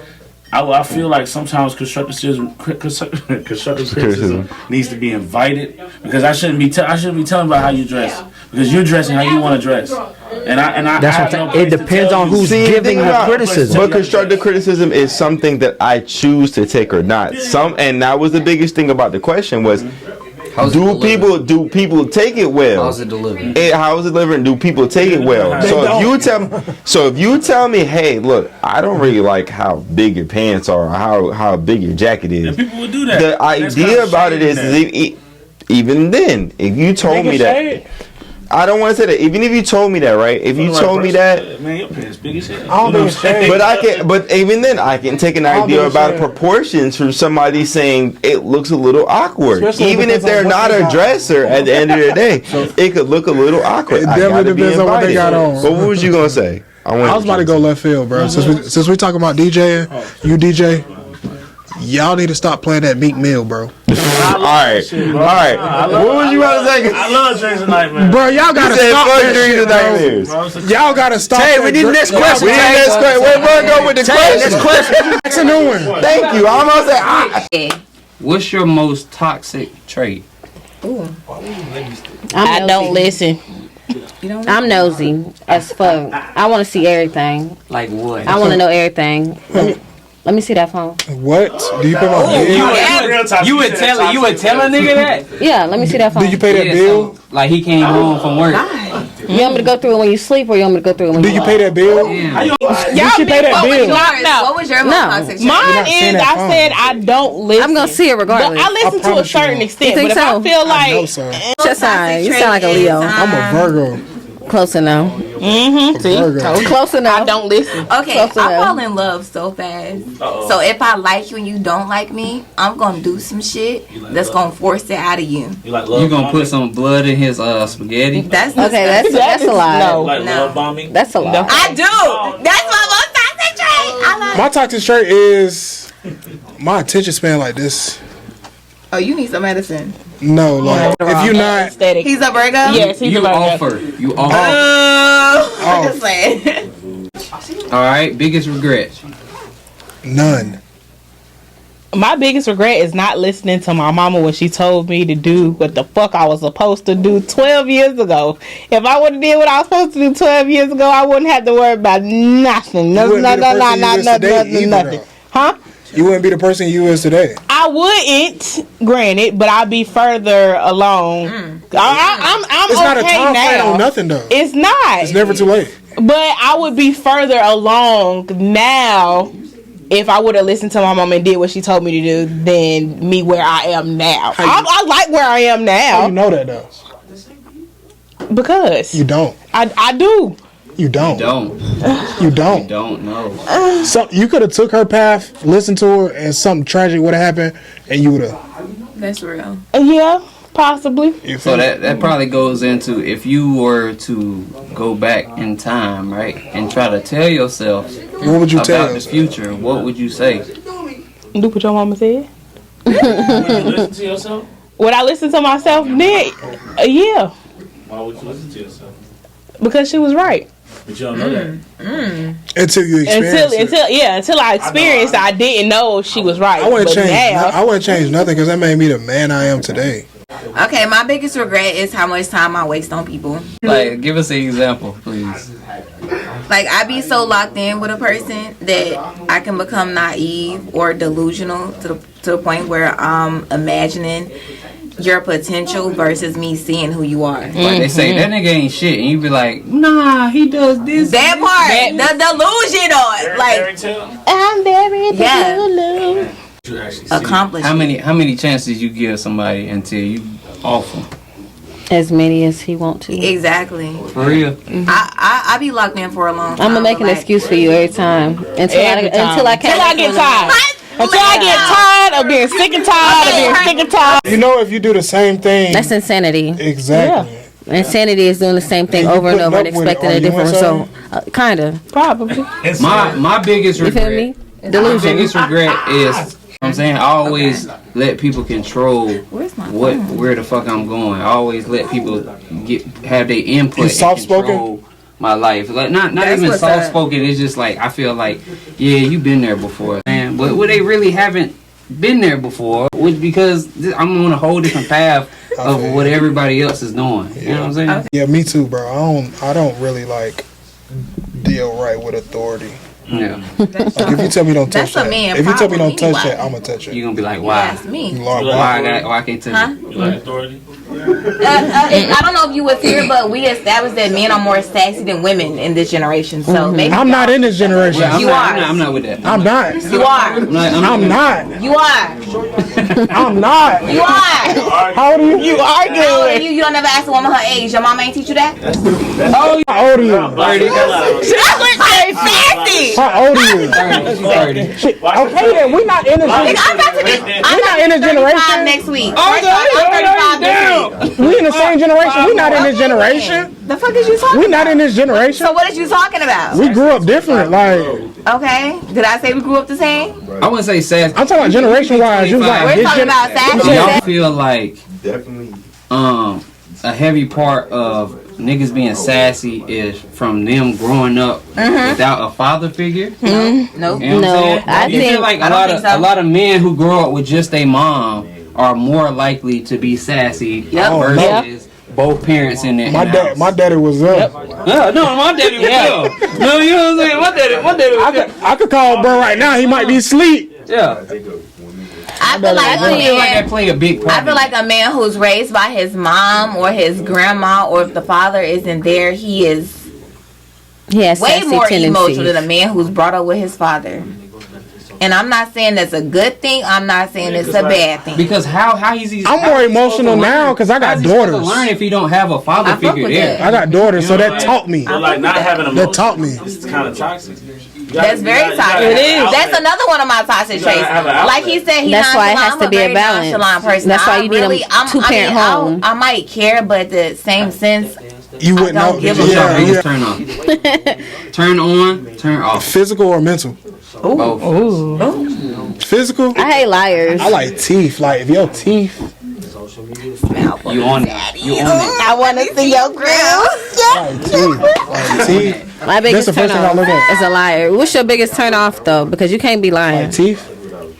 I feel like sometimes constructive criticism needs to be invited, because I shouldn't be telling about how you dress, because you're dressing how you want to dress. And it depends on who's giving the criticism. But constructive criticism is something that I choose to take or not. And that was the biggest thing about the question was, do people take it well? How's it delivered? How is it delivered? Do people take it well? So if you tell me, hey, look, I don't really like how big your pants are, or how big your jacket is. And people would do that. The idea about it is even then, if you told me that. I don't want to say that. Even if you told me that, right? If you told me that, man, your pants big as hell. I don't think but even then, I can take an idea about proportions from somebody saying it looks a little awkward. Especially Even if they're not a dresser, at the end of the day, it could look a little awkward. It definitely depends on what they got on. But what was you gonna say? I was about to go left field, bro. Since we talking about DJing, you DJ. Y'all need to stop playing that Meek Mill, bro. All right. What was you about to say? I love Dreams of Nightmares. Bro, y'all gotta stop that shit, bro. Y'all gotta stop. Hey, we need the next question. Where we go with the question? Next question. That's a new one. Thank you. I'm gonna say. What's your most toxic trait? I don't listen. I'm nosy as fuck. I want to see everything. Like what? I want to know everything. Let me see that phone. What? Do you pay my bill? You would tell a nigga that? Yeah, let me see that phone. Did you pay that bill? Like he came home from work. You want me to go through it when you sleep, or you want me to go through it when you Did you pay that bill? Y'all should pay that bill. What was your most toxic trait? Mine is I said I don't listen. I'm gonna see it regardless. But I listen to a certain extent. But if I feel like You sound like a Leo. I'm a Virgo. Close enough. See, close enough. I don't listen. Okay, I fall in love so fast. So if I like you and you don't like me, I'm gonna do some shit that's gonna force it out of you. You gonna put some blood in his spaghetti? That's okay. That's a lie. No, love bombing. That's a lie. I do. That's my most toxic trait. My toxic trait is my attention span like this. Oh, you need some medicine. No, like if you're not, he's a Virgo. Yes, he's a Virgo. You offer. I'm just saying. All right, biggest regret? None. My biggest regret is not listening to my mama when she told me to do what the fuck I was supposed to do 12 years ago. If I would have did what I was supposed to do 12 years ago, I wouldn't have to worry about nothing. Nothing. Huh? You wouldn't be the person you is today. I wouldn't, granted, but I'd be further along. I'm it's okay not a time now. fight on nothing though. It's not. It's never too late. But I would be further along now if I would have listened to my mom and did what she told me to do than me where I am now. I like where I am now. How you know that though? Because you don't. I do. You don't. You don't. You don't. You don't know. So you could have took her path, listened to her, and something tragic would have happened, and you would have. That's real. Yeah, possibly. So that probably goes into if you were to go back in time, right, and try to tell yourself what would you about the future, what would you say? Do what your mama said. Would you listen to yourself? Would I listen to myself then? Yeah. Why would you listen to yourself? Because she was right. But you don't know that. Until you experience until I experienced, I didn't know she was right. I wouldn't change. I wouldn't change nothing because that made me the man I am today. Okay, my biggest regret is how much time I waste on people. Like, give us an example, please. Like, I be so locked in with a person that I can become naive or delusional to the point where I'm imagining your potential versus me seeing who you are. Like they say that nigga ain't shit, and you be like, nah, he does this. That part, the delusion on, like, I'm very delusional. you actually see. accomplish. How many chances you give somebody until you offer? As many as he want to. Exactly. For real? I be locked in for a long time. I'm gonna make an excuse for you every time until I can't. Until I get tired. Until I get tired of being sick and tired of being sick and tired. You know, if you do the same thing, That's insanity. exactly. Insanity is doing the same thing And you over and putting over and up with it. expecting Are a you different result. insane? Kinda. Probably. My biggest You feel regret. me? My Delusion. biggest regret is, I'm saying, I always let people control where the fuck I'm going. I always let people have their input You and soft-spoken? control my life. Like not That's even what's soft spoken. It's just like I feel like, yeah, you've been there before, man. But they really haven't been there before, because I'm on a whole different path of what everybody else is doing. You know what I'm saying? Yeah, me too, bro. I don't really like deal right with authority. Yeah. Like, if you tell me don't touch That's a that, man if you tell me don't problem touch anyway. that, I'm gonna touch it. You're gonna be like, why? That's me. Lord, Why I can't touch Huh? it? You like authority? I don't know if you was here, but we established that men are more sassy than women in this generation. So maybe I'm not in this generation. Yeah, You are. I'm not with that. I'm not. you are. I'm not. You are. I'm not. You are. How old are you? You How old are arguing. you? You don't never ask a woman her age. Your mama ain't teach you that? How old are you? That's what they sassy. How old are you? 30. Shit, okay, then we not in this. I'm about to be. I'm not in this 35 generation. next week. Oh, First off, I'm 35 this week. We in the same generation. We not in this generation. The fuck is you talking We about? not in this generation. So what is you talking about? We grew up different. Like, Okay. Did I say we grew up the same? I wouldn't say sass. I'm talking about generation wise. You was like We're this talking about sassy. Y'all feel like Definitely. a heavy part of niggas being sassy is from them growing up without a father figure. Nope. You know what I'm No, saying? I You think- feel like I don't think so. a lot of men who grow up with just a mom are more likely to be sassy Yep. versus both parents in there. my daddy was up. Yeah, no, my daddy was up. No, you know what I'm saying? My daddy was up. I could call bro right now. He might be asleep. Yeah. I feel like I feel like that play a big part. I feel like a man who's raised by his mom or his grandma, or if the father isn't there, he is He has way sassy more tendencies. emotional than a man who's brought up with his father. And I'm not saying that's a good thing. I'm not saying it's a bad thing. Because how he's I'm more emotional now because I got daughters. Learn if he don't have a father I fuck figure with there. that. I got daughters, so that taught me. But like not having emotions. That taught me. It's kind of toxic. That's very toxic. It is. That's another one of my toxic You gotta traits. have an outlet. Like he said, he's That's why it has nonchalant. to I'm be a very balance. nonchalant person. That's why I you need really, a two-parent home. I might care, but at the same sense, You wouldn't don't know. give a What's your Yeah, biggest yeah. turn on? Turn on, turn off. Physical or mental? Both. Physical. I hate liars. I like teeth. Like if your teeth. You on it. You on it. I want to see your grill. I like teeth. Like teeth. My biggest That's the turn first thing I off look at. is a liar. What's your biggest turn off though? Because you can't be lying. Like teeth.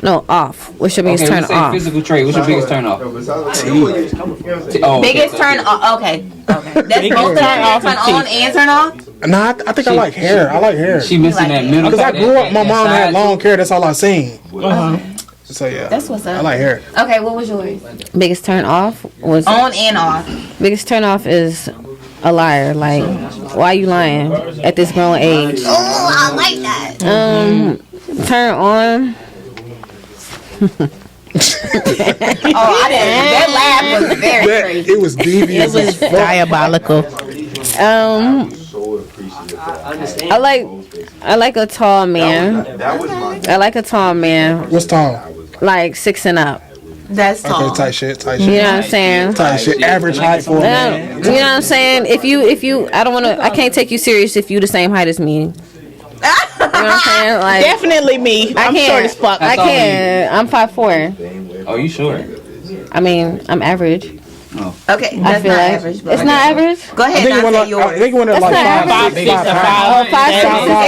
No, off. What's your biggest Okay, turn let's say off? physical trait. What's your biggest turn off? Oh, Biggest turn off. Okay. That's both turn off turn is on and turn off. Nah, I think I like hair. I like hair. She missing that middle. Because I grew up, my that mom had side long hair. That's all I seen. So yeah, That's what's up. I like hair. Okay, what was yours? Biggest turn off was On and off. biggest turn off is a liar. Like, why you lying at this grown age? Oh, I like that. Turn on. Oh, I didn't. That laugh was very crazy. It was devious. as fuck. Diabolical. I like a tall man. I like a tall man, What's tall? like 6 and up. That's tall. Okay, tight shit. Tight You shit. know what I'm saying? Tight shit. Average height for a man. You know what I'm saying? If you, I don't want to. I can't take you serious if you the same height as me. You know what I'm saying? Like, Definitely me. I I'm can't. short as fuck. I can't. I'm 5'4". Oh, you sure? I mean, I'm average. Okay, I that's feel not like average. But it's not average. Go I ahead, think it went Dante, like. I yours. think it went at That's like not 5'6", 5'5". 5'7".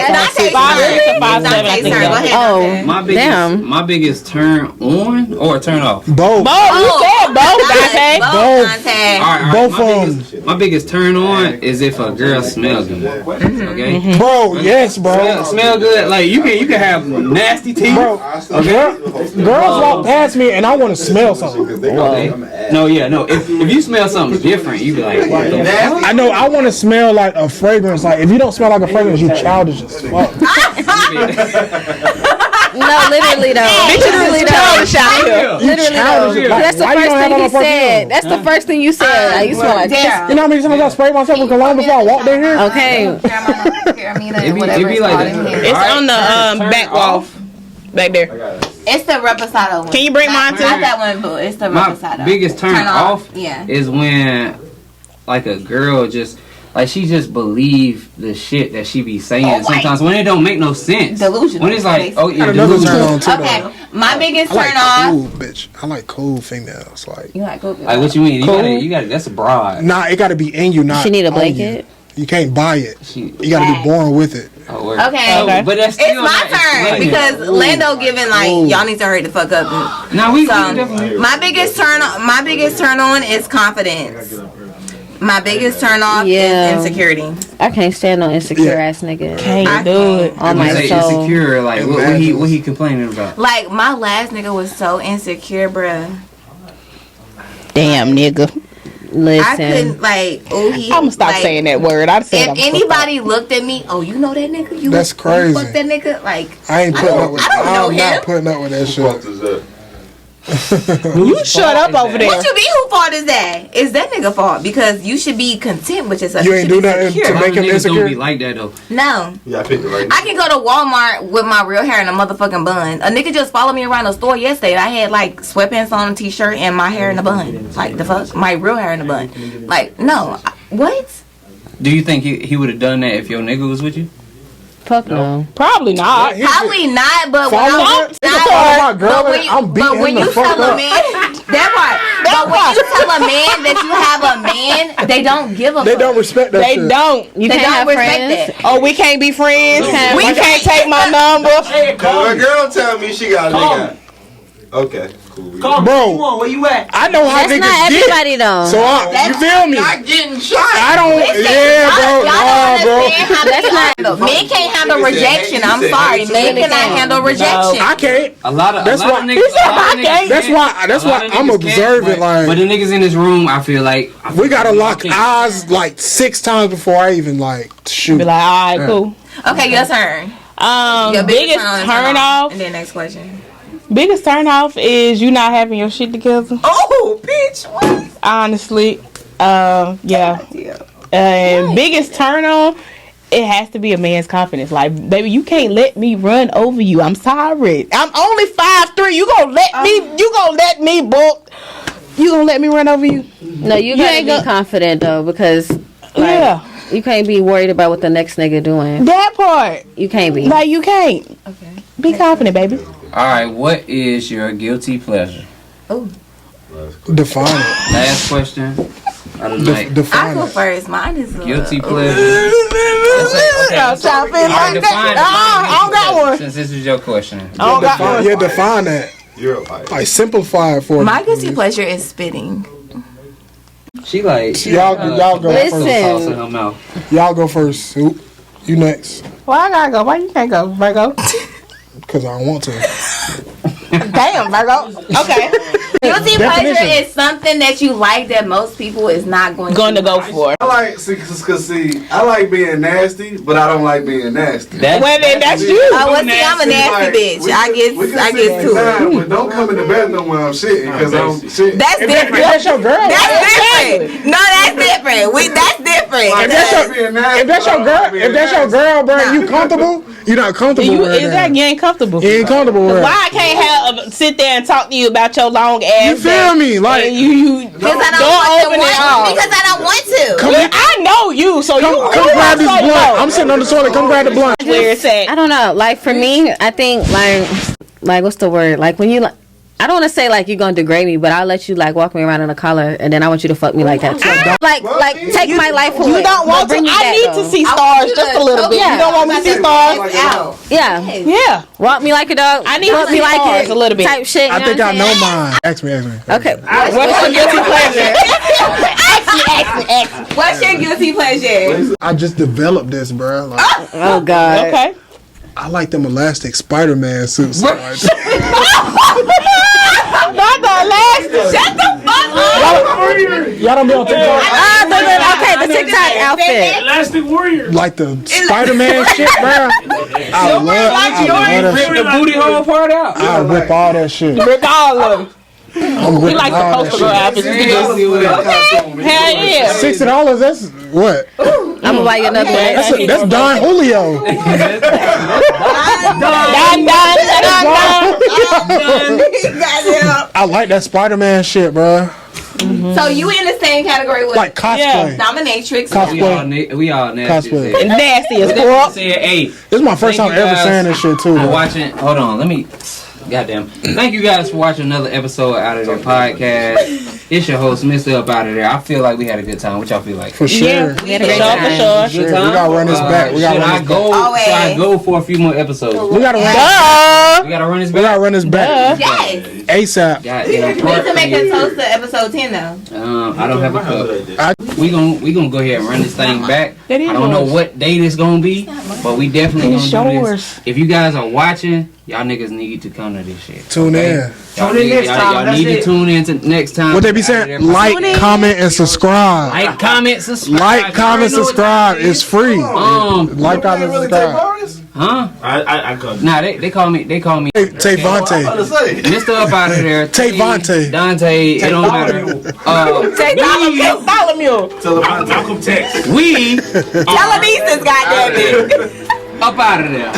Dante's Five, turn. six, or 5'7", I Dante's think turn. Go so. ahead, Oh, Dante. damn. My biggest turn on or turn off? Both. Oh, you said both, Dante. Both, Dante. All right, Both my of biggest, my biggest turn on is if a girl smells good. Okay. Bro, yes, bro. Smell good. Like you can have nasty teeth. Bro, girls walk past me and I want to smell something. Okay. No, yeah, no. If you smell something different, you be like, what the fuck? I know. I want to smell like a fragrance. Like if you don't smell like a fragrance, you childish as fuck. No, literally though. Literally though. Literally though. That's the first thing he said. That's the first thing you said. Like, you smell like this. You know how many times I sprayed myself with cologne before I walked in here? Okay. It be like that. It's on the back wall. Back there. It's the reposado one. Can you bring mine too? Not that one, but it's the My reposado. biggest turn off yeah. is when like a girl just like she just believe the shit that she be saying sometimes when it don't make no sense. Delusional. When it's like, oh yeah, Another turn on delusional. too. Okay, my biggest I like turn off. cool, bitch. I like cool females. Like, You like cool? Like what you mean? You gotta. That's a broad. nah, it gotta be in you, not. She need a on blanket. You can't buy it. You gotta be born with it. Oh, word. Okay. But that's It's still my not turn explaining. because Lando giving like y'all need to hurry the fuck up. Now we So definitely. my biggest turn on is confidence. My biggest turn off Yeah. is insecurity. I can't stand no insecure ass nigga. Can't do it. On my say soul. insecure. Like what he complaining about? Like my last nigga was so insecure, bruh. Damn, nigga. I Listen. couldn't like. Oh, he. I'm gonna stop like, saying that word. I said. If anybody looked at me, oh, you know that nigga? You That's crazy. You fuck that nigga? Like I ain't putting up with. I don't know I'm him. not putting up with that shit. You shut up over there. What you mean? Who fault is that? It's that nigga fault because you should be content with yourself. You You ain't should do be nothing secure. to make him Niggas insecure. don't be like that though. No. Yeah, I picked it right. I can go to Walmart with my real hair in a motherfucking bun. A nigga just followed me around the store yesterday. I had like sweatpants on, a t-shirt, and my hair in a bun. Like the fuck, my real hair in a bun. Like no, what? Do you think he would have done that if your nigga was with you? Fuck no. Probably not. Probably not. But when Follow I'm him? Nigga talking about girl, but when you, I'm beating but when him the you fuck tell a up. man that part, but when you tell a man that you have a man, they don't give a They fuck. don't respect that They shit. don't. You They can't don't have respect friends. that. Oh, we can't be friends. can't. We can't take my number. My girl tell me she got a nigga. Okay, cool. Bro, Where you at? I know how That's niggas not get. everybody though. So you feel me? Not getting shot. I don't. Yeah, bro. Nah, bro. That's not. Men can't handle rejection. I'm sorry. Men cannot handle rejection. I can't. A lot of That's a lot why- of niggas. a lot of niggas That's can't. why. That's A lot why of I'm niggas can't, observing. but the niggas in this room, I feel like We gotta lock eyes like 6 times before I even like shoot. Be like, all right, cool. Okay, your turn. Biggest Your biggest turn off. And then next question. Biggest turn off is you not having your shit together. Oh, bitch. What? Honestly, yeah. And biggest turn on, it has to be a man's confidence. Like, baby, you can't let me run over you. I'm sorry. I'm only 5'3". You gonna let me? You gonna let me book? You gonna let me run over you? No, you gotta ain't be confident though, because like, you can't be worried about what the next nigga doing. That part. You can't be. Like, you can't. Okay. Be confident, baby. All right, what is your guilty pleasure? Oh. Define it. Last question of the night. I Define go it. first. Mine is Guilty pleasure. Let's say, Stop it like that. I don't got one. Since this is your question. I don't got one. Yeah, define that. You're right. Like simplify it for me. My guilty pleasure is spitting. She like Y'all go Listen. sauce in first. her mouth. Y'all go first. Who? You next. Why I gotta go? Why you can't go, Virgo? Because I don't want to. Damn, Virgo. Okay. Guilty Definition. pleasure is something that you like that most people is not going Going to go for. I like I like being nasty, but I don't like being nasty. Well, then that's you. Oh, well, see, I'm a nasty bitch. I get to it. But don't come in the bathroom when I'm shitting because I'm shitting. That's different. That's your girl. That's different. No, that's different. That's different. If that's your girl, bro, you comfortable? You not comfortable You, with her. you ain't comfortable. You ain't comfortable with her. Why I can't have sit there and talk to you about your long ass? You feel me? Like and you Because I don't open it up. Because I don't want to. Well, I know you, so come grab this blunt. I'm sitting on the toilet. Come grab the blunt. Where it's at. I don't know. Like for me, I think like what's the word? Like when you like. I don't want to say like you're gonna degrade me, but I'll let you like walk me around in a collar, and then I want you to fuck me like that too. Like take my life away. You don't want to. I need to see stars just a little bit. You don't want me to see stars? Yeah. Yeah. Walk me like a dog. I need walk to see me like stars it. a little bit. Type shit. I think I know mine. Ask me. Okay. What's your guilty pleasure? Ask me. What's your guilty pleasure? I just developed this, bro. Like, Oh God. Okay. I like them elastic Spider-Man suits. Not the last. Shut the fuck up. Y'all don't be on TikTok. Okay, the TikTok outfit. Elastic Warrior. Like the Spider-Man shit, bro. I love Rip the booty hole part out. I rip all that shit. Rip all of them. I'm We ripping like all the that poster shit. graphics. Hell yeah. $60, that's what? I'm gonna buy you another one. That's Don Julio. I like that Spider-Man shit, bro. So you in the same category with Like cosplay. dominatrix. We all nasty. Cosplay. And nasty as fuck. Hey, This is my first time ever saying this shit too. For watching. Hold on, let me. Goddamn. Thank you guys for watching another episode of Out of There podcast. It's your host, Mr. Up Out of There. I feel like we had a good time. What y'all feel like? For sure. Yeah, we had a great time. For sure. We gotta run this back. We gotta run this back. Should I go for a few more episodes? We gotta run. We gotta run this back. We gotta run this back. Yes. ASAP. We need to make a toast to episode 10 though. I don't have a cup. We gonna go ahead and run this thing back. I don't know what date it's gonna be, but we definitely gonna do this. If you guys are watching, y'all niggas need to come to this shit. Tune in. Y'all need to tune in to next time. What they be saying? Like, comment, and subscribe. Like, comment, subscribe. Like, comment, subscribe. It's free. Like, comment, subscribe. Huh? I call Nah, they call me. Tavante. Mr. Up Out of There. Tavante. Dante. It don't matter. Malcolm text. We Televisions, goddamn it. up out of there.